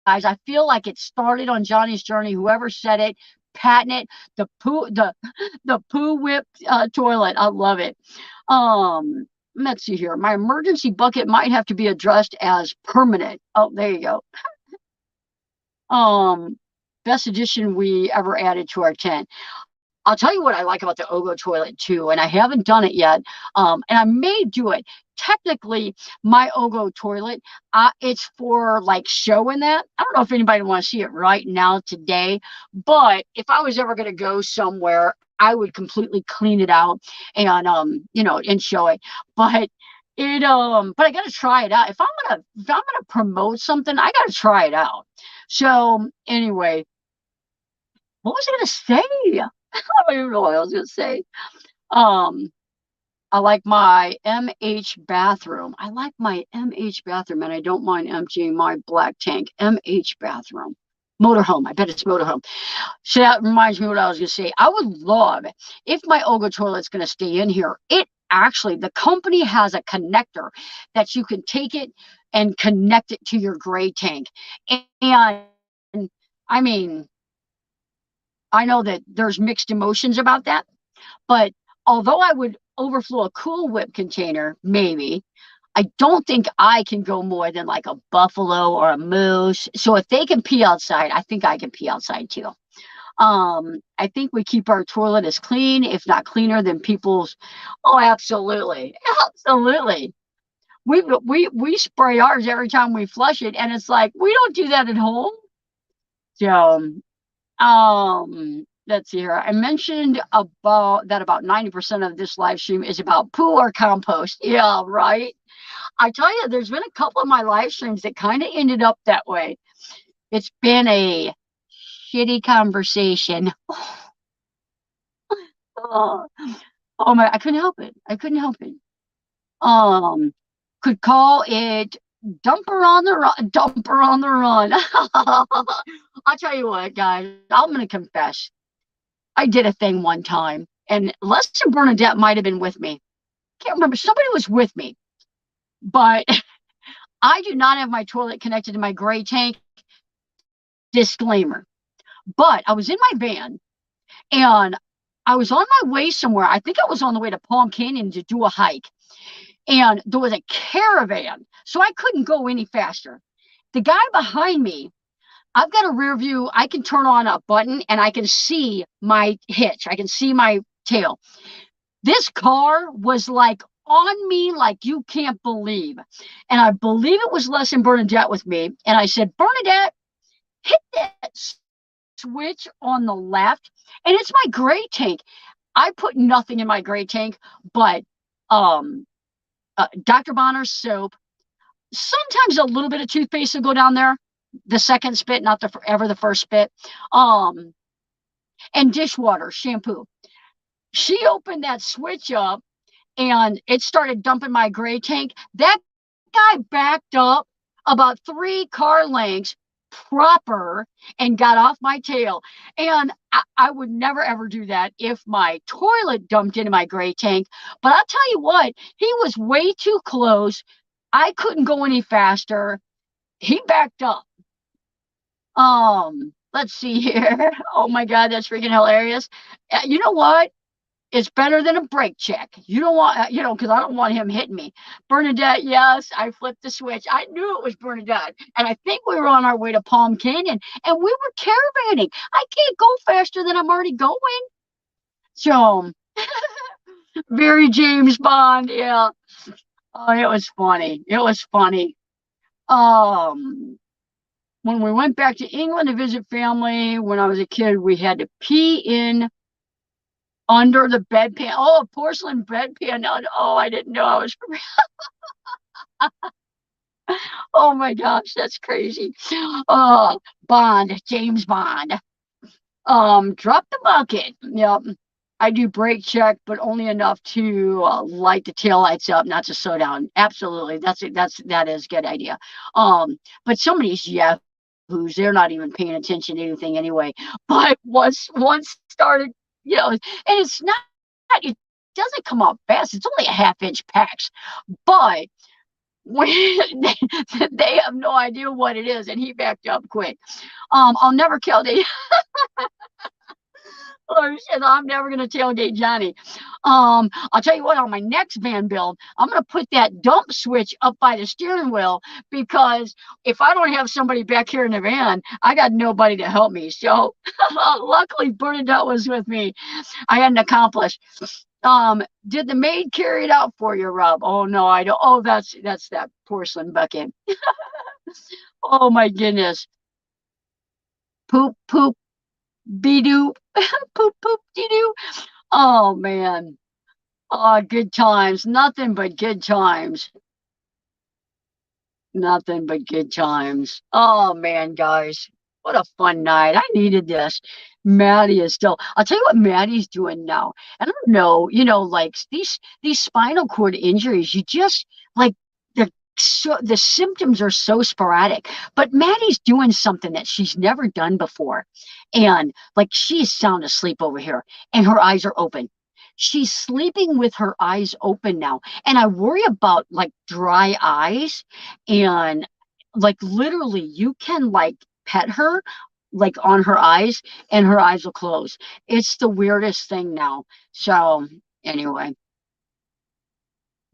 I feel like it started on Johnny's Journey. Whoever said it, patent it. The poo whip toilet. I love it. Let's see here. My emergency bucket might have to be addressed as permanent. Oh, there you go. Best addition we ever added to our tent. I'll tell you what I like about the Ogo toilet too, and I haven't done it yet, and I may do it. Technically, my Ogo toilet, it's for like showing that. I don't know if anybody wants to see it right now today, but if I was ever going to go somewhere, I would completely clean it out and and show it. But but I got to try it out. If I'm gonna promote something, I got to try it out. So anyway, what was I going to say? I don't even know what I was gonna say. Um, I like my MH bathroom. I like my MH bathroom, and I don't mind emptying my black tank. MH bathroom. Motorhome. I bet it's motorhome. So that reminds me what I was gonna say. I would love if my Olga toilet's gonna stay in here. The company has a connector that you can take it and connect it to your gray tank. And I mean, I know that there's mixed emotions about that, but although I would overflow a Cool Whip container, maybe, I don't think I can go more than like a buffalo or a moose. So if they can pee outside, I think I can pee outside too. I think we keep our toilet as clean, if not cleaner than people's. Oh, absolutely. Absolutely. We spray ours every time we flush it, and it's like we don't do that at home. So let's see here. I mentioned about 90% of this live stream is about poo or compost. Yeah, right. I tell you, there's been a couple of my live streams that kind of ended up that way. It's been a shitty conversation. Oh, oh my, I couldn't help it. I couldn't help it. Um, could call it dumper on the run, dumper on the run. I'll tell you what, guys, I'm gonna confess. I did a thing one time, and Lester Bernadette might have been with me. Can't remember. Somebody was with me, but I do not have my toilet connected to my gray tank. Disclaimer. But I was in my van, and I was on my way somewhere. I think I was on the way to Palm Canyon to do a hike, and there was a caravan, so I couldn't go any faster. The guy behind me, I've got a rear view. I can turn on a button, and I can see my hitch. I can see my tail. This car was like on me like you can't believe. And I believe it was Les and Bernadette with me. And I said, Bernadette, hit that switch on the left. And it's my gray tank. I put nothing in my gray tank but Dr. Bonner's soap. Sometimes a little bit of toothpaste will go down there. The second spit, not the first spit. And dishwater, shampoo. She opened that switch up and it started dumping my gray tank. That guy backed up about 3 car lengths proper and got off my tail. And I would never ever do that if my toilet dumped into my gray tank. But I'll tell you what, he was way too close. I couldn't go any faster. He backed up. Let's see here. Oh my God, that's freaking hilarious. You know what? It's better than a brake check. You don't want, because I don't want him hitting me. Bernadette, yes, I flipped the switch. I knew it was Bernadette. And I think we were on our way to Palm Canyon and we were caravanning. I can't go faster than I'm already going. So, very James Bond. Yeah. Oh, it was funny. It was funny. When we went back to England to visit family when I was a kid, we had to pee in under the bedpan. Oh, a porcelain bedpan. Oh, I didn't know I was. Oh my gosh, that's crazy. Bond, James Bond. Drop the bucket. Yep. I do brake check, but only enough to light the taillights up, not to slow down. Absolutely, that is a good idea. But some of these yahoos, they're not even paying attention to anything anyway. But once started, and it's not, it doesn't come off fast. It's only a 1/2 inch packs, but When they have no idea what it is, and he backed up quick. I'll never tailgate. Oh shit, I'm never gonna tailgate Johnny. I'll tell you what, on my next van build, I'm gonna put that dump switch up by the steering wheel because if I don't have somebody back here in the van, I got nobody to help me. So luckily Bernadette was with me. I had an accomplice. Did the maid carry it out for you, Rob? Oh no, I don't. Oh, that's that porcelain bucket. Oh my goodness. Poop, poop, be doo, poop, poop, dee doo. Oh man. Oh, good times. Nothing but good times. Nothing but good times. Oh man, guys. What a fun night. I needed this. Maddie is still, I'll tell you what Maddie's doing now. I don't know, like these spinal cord injuries, you just like the symptoms are so sporadic. But Maddie's doing something that she's never done before. And like she's sound asleep over here and her eyes are open. She's sleeping with her eyes open now. And I worry about like dry eyes and like literally you can like pet her like on her eyes and her eyes will close. It's the weirdest thing now. So anyway,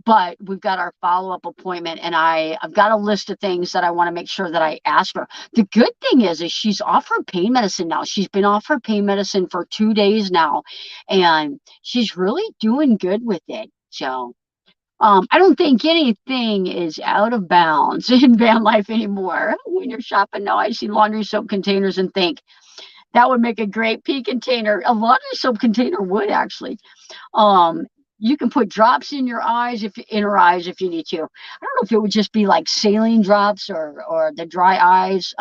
but we've got our follow-up appointment and I've got a list of things that I want to make sure that I ask her. The good thing is she's off her pain medicine now. She's been off her pain medicine for 2 days now and she's really doing good with it. So I don't think anything is out of bounds in van life anymore. When you're shopping now, I see laundry soap containers and think that would make a great pee container. A laundry soap container would actually. Um, you can put drops in your eyes in her eyes if you need to. I don't know if it would just be like saline drops or the dry eyes.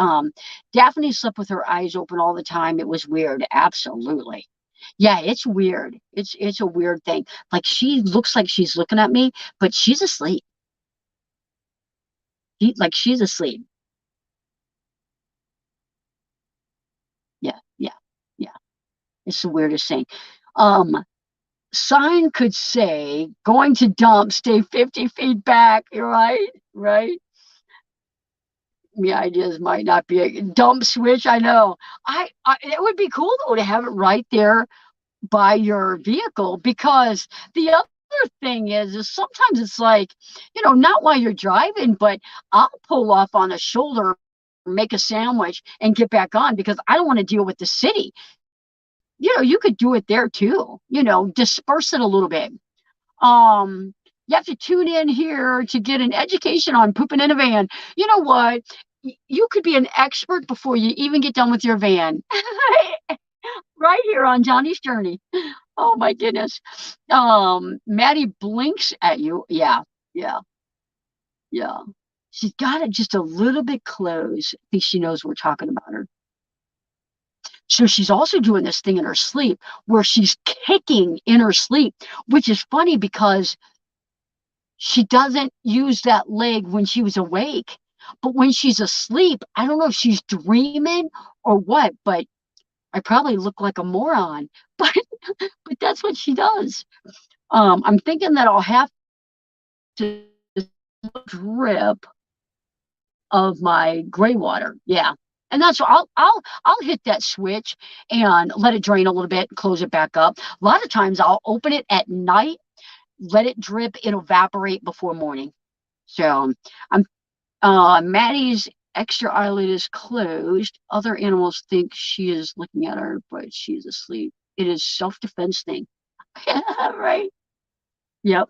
Daphne slept with her eyes open all the time. It was weird. Absolutely. Yeah, it's weird. It's a weird thing. Like she looks like she's looking at me, but she's asleep. Like she's asleep. Yeah, yeah, yeah. It's the weirdest thing. Um, sign could say going to dump, stay 50 feet back. Right, right. The ideas might not be a dump switch. I know. It would be cool though to have it right there by your vehicle because the other thing is sometimes it's like, not while you're driving, but I'll pull off on a shoulder, make a sandwich, and get back on because I don't want to deal with the city. You could do it there too, disperse it a little bit. Um, you have to tune in here to get an education on pooping in a van. You know what? You could be an expert before you even get done with your van. Right here on Johnny's Journey. Oh my goodness. Maddie blinks at you. Yeah, yeah, yeah. She's got it just a little bit close. I think she knows we're talking about her. So she's also doing this thing in her sleep where she's kicking in her sleep, which is funny because she doesn't use that leg when she was awake. But when she's asleep, I don't know if she's dreaming or what, but I probably look like a moron. But but that's what she does. I'm thinking that I'll have to drip of my gray water. Yeah. And that's what I'll hit that switch and let it drain a little bit, close it back up. A lot of times I'll open it at night, let it drip, it'll evaporate before morning. So I'm Maddie's extra eyelid is closed. Other animals think she is looking at her, but she's asleep. It is self-defense thing. Right. Yep.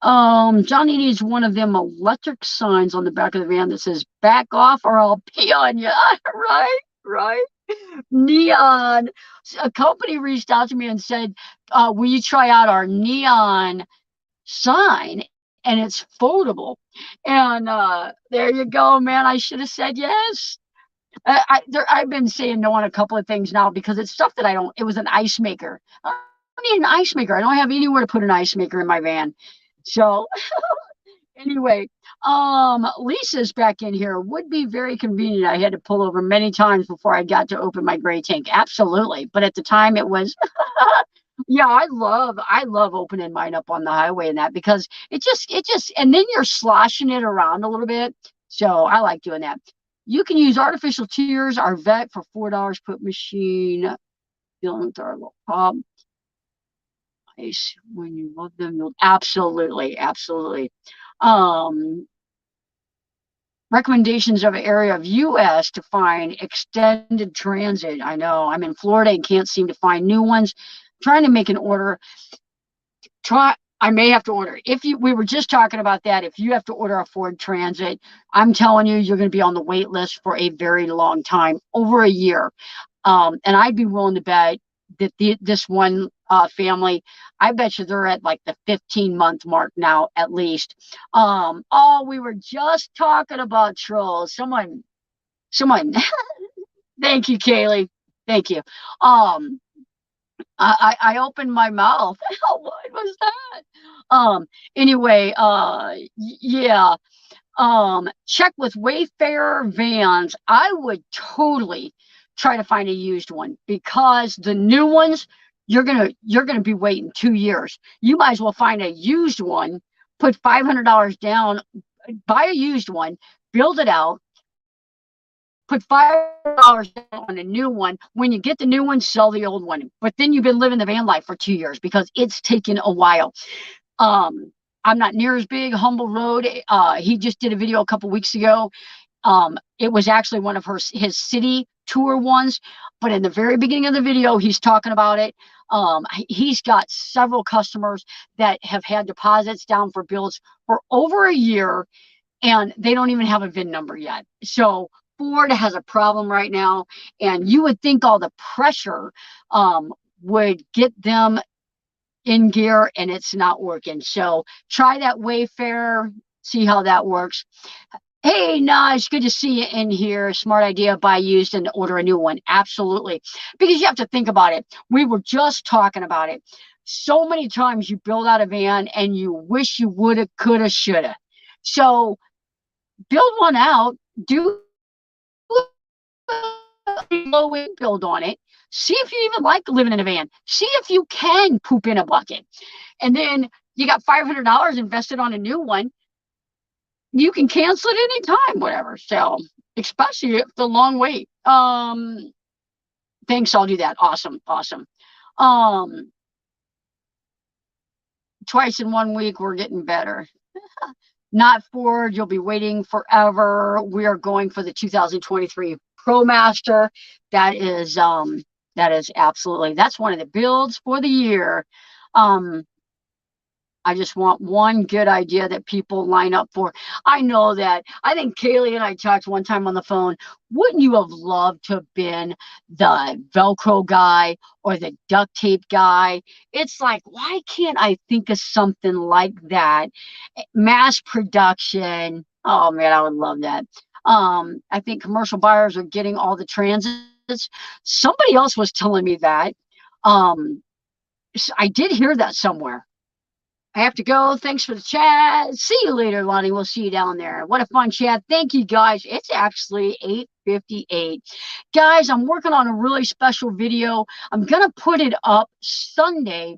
Johnny needs one of them electric signs on the back of the van that says "Back off or I'll pee on you." Right, right. Neon. A company reached out to me and said, "Will you try out our neon sign?" And it's foldable. And there you go, man. I should have said yes. I've been saying no on a couple of things now because it's stuff that I don't. It was an ice maker. I don't need an ice maker. I don't have anywhere to put an ice maker in my van. So anyway, Lisa's back in here. Would be very convenient. I had to pull over many times before I got to open my gray tank. Absolutely. But at the time it was Yeah, I love opening mine up on the highway and that because it just and then you're sloshing it around a little bit. So I like doing that. You can use artificial tears, our vet for $4 put machine. Dealing with our little problem. Nice. When you love them, you'll absolutely, absolutely. Um, Recommendations of an area of US to find extended transit. I know I'm in Florida and can't seem to find new ones. Trying to make an order. Try I may have to order. If you we were just talking about that, if you have to order a Ford Transit, I'm telling you, you're going to be on the wait list for a very long time, over a year. And I'd be willing to bet that this one family, I bet you they're at like the 15-month mark now, at least. Oh, we were just talking about trolls. Someone, thank you, Kaylee. Thank you. Um, I opened my mouth. What was that? Anyway, yeah. Check with Wayfarer vans. I would totally try to find a used one because the new ones you're gonna be waiting 2 years. You might as well find a used one, put $500 down, buy a used one, build it out, put $500 down on a new one. When you get the new one, sell the old one. But then you've been living the van life for 2 years because it's taken a while. Um, I'm not near as big. Humble Road. He just did a video a couple weeks ago. It was actually one of his city tour ones, but in the very beginning of the video, he's talking about it. He's got several customers that have had deposits down for builds for over a year, and they don't even have a VIN number yet. So Ford has a problem right now, and you would think all the pressure would get them in gear, and it's not working. So try that Wayfarer, see how that works. Hey, Naj, good to see you in here. Smart idea, buy used and order a new one. Absolutely. Because you have to think about it. We were just talking about it. So many times you build out a van and you wish you woulda, coulda, shoulda. So build one out, do a low end build on it. See if you even like living in a van. See if you can poop in a bucket. And then you got $500 invested on a new one. You can cancel it anytime, whatever. So, especially if the long wait. Thanks, I'll do that. Awesome, awesome. Um, Twice in 1 week, we're getting better. Not Ford, you'll be waiting forever. We are going for the 2023 ProMaster. That is absolutely, that's one of the builds for the year. Um, I just want one good idea that people line up for. I know that. I think Kaylee and I talked one time on the phone. Wouldn't you have loved to have been the Velcro guy or the duct tape guy? It's like, why can't I think of something like that? Mass production. Oh man, I would love that. I think commercial buyers are getting all the transits. Somebody else was telling me that. I did hear that somewhere. I have to go. Thanks for the chat. See you later, Lonnie. We'll see you down there. What a fun chat. Thank you, guys. It's actually 8:58. Guys, I'm working on a really special video. I'm going to put it up Sunday.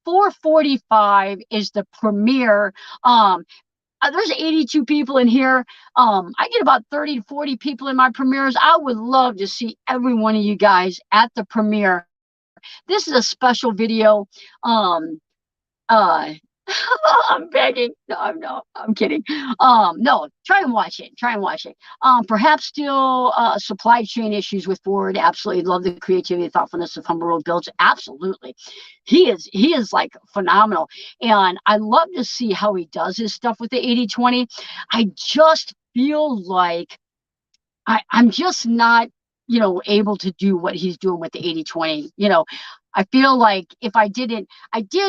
4:45 is the premiere. There's 82 people in here. I get about 30 to 40 people in my premieres. I would love to see every one of you guys at the premiere. This is a special video. Uh, I'm begging. No, I'm kidding. No, try and watch it. Try and watch it. Perhaps still supply chain issues with Ford. Absolutely love the creativity and thoughtfulness of Humble Road Builds. Absolutely. He is like phenomenal. And I love to see how he does his stuff with the 80/20. I just feel like I'm just not, able to do what he's doing with the 80/20. I feel like if I did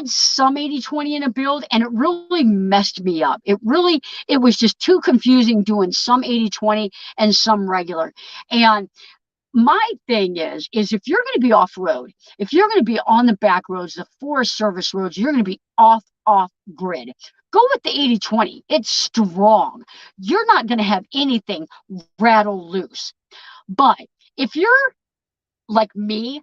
some 80/20 in a build and it really messed me up. It was just too confusing doing some 80/20 and some regular. And my thing is if you're going to be off road, if you're going to be on the back roads, the Forest Service roads, you're going to be off grid. Go with the 80/20. It's strong. You're not going to have anything rattle loose. But if you're like me,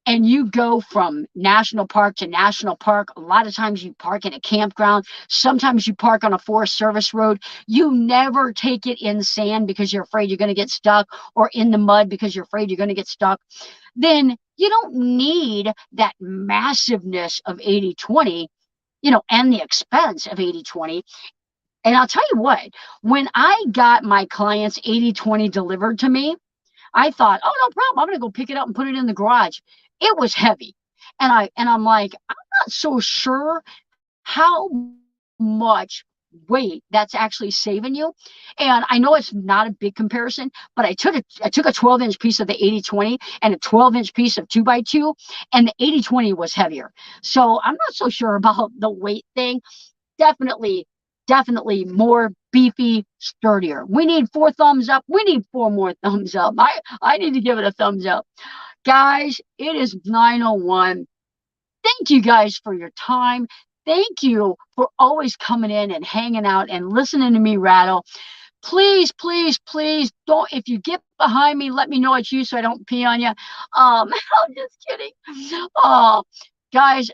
and you go from national park to national park. A lot of times you park in a campground. Sometimes you park on a Forest Service road. You never take it in sand because you're afraid you're going to get stuck, or in the mud because you're afraid you're going to get stuck. Then you don't need that massiveness of 80/20, and the expense of 80/20. And I'll tell you what, when I got my clients 80/20 delivered to me, I thought, oh, no problem. I'm going to go pick it up and put it in the garage. It was heavy. And I'm like, I'm not so sure how much weight that's actually saving you. And I know it's not a big comparison, but I took a 12-inch piece of the 80/20 and a 12-inch piece of 2x2, and the 80/20 was heavier. So I'm not so sure about the weight thing. Definitely, definitely more beefy, sturdier. We need 4 thumbs up. We need 4 more thumbs up. I need to give it a thumbs up. Guys, it is 9:01. Thank you guys for your time. Thank you for always coming in and hanging out and listening to me rattle. Please, please, please don't, if you get behind me, let me know it's you so I don't pee on you. I'm just kidding. Oh, guys,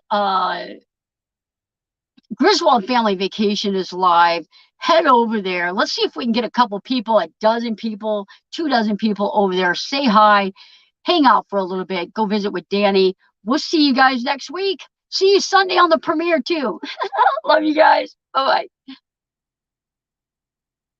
Griswold Family Vacation is live. Head over there. Let's see if we can get a couple people, a dozen people, 2 dozen people over there. Say hi, hang out for a little bit, go visit with Danny. We'll see you guys next week. See you Sunday on the premiere, too. Love you guys. Bye bye.